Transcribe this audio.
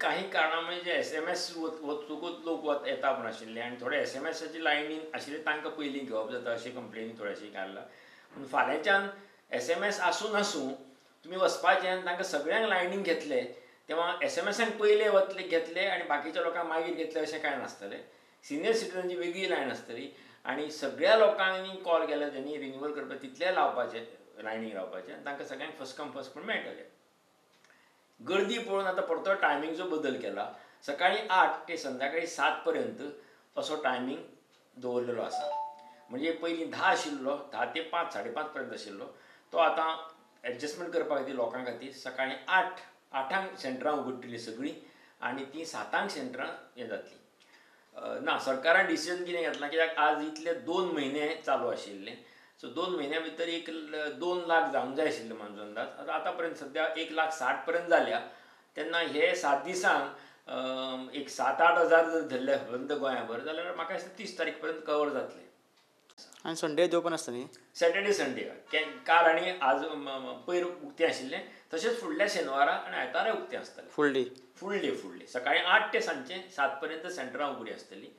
काही कारणामुळे जे SMS वचूकच लोक येता म्हण आशिल्ले आनी थोडे SMSची लायनी आशिल्ले तांकां पयलीं घेवप जाता अशी कंप्लेनी थोड्याशी घाल्ला. पूण फाल्यांच्यान SMS आसूं नासूं तुमी वचपाचें आनी तांकां सगळ्यांक लायनीक घेतले तेव्हा SMSांक पयले वतले घेतले आनी बाकीच्या लोकांक मागीर घेतले अशें कांय नासतलें. सिनियर सिटीजनची वेगळी लायन आसतली आनी सगळ्या लोकांनी कॉल केलो ज्यांनी रिन्यूवल करपाक तितले लावपाचे लायनीक रावपाचे आनी तांकां सगळ्यांक फर्स्ट कम फर्स्ट पूण मेळटलें. गर्दी पळोवन आतां परतो टायमींगचो बदल केला. सकाळीं 8 ते संध्याकाळी 7 पर्यंत असो टायमींग दवरलेलो आसा. म्हणजे पयलीं 10 आशिल्लो 10 ते 5 5:30 पर्यंत आशिल्लो तो आतां एडजस्टमेंट करपा खातीर लोकां खातीर सकाळीं 8 सेंटरां उगडटलीं सगळीं आनी तीं 7 सेंटरां हें जातलीं. ना सरकारान डिसिजन कितें घेतलां कित्याक आज इतले 2 म्हयने चालू आशिल्ले सो 2 म्हयन्या भितर 2 लाख जावंक जाय आशिल्ले म्हाजो अंदाज. आतां पर्यंत सद्या 1,60,000 पर्यंत जाल्या तेन्ना हे 7 दिसांक एक 7-8 हजार जर धरले बंद गोंयाभर जाल्यार म्हाका दिसता 30 तारीख पर्यंत कवर जातलें. आनी संडे ओपन आसता न्ही? सॅटर्डे संडे काल आनी आज पयर उक्तें आशिल्लें तशेंच फुडल्या शेनवारा आनी आयतारा उक्तें आसतलें. फूल डे सकाळीं 8 ते सांजचे 7 पर्यंत सेंटरां उगडीं आसतलीं.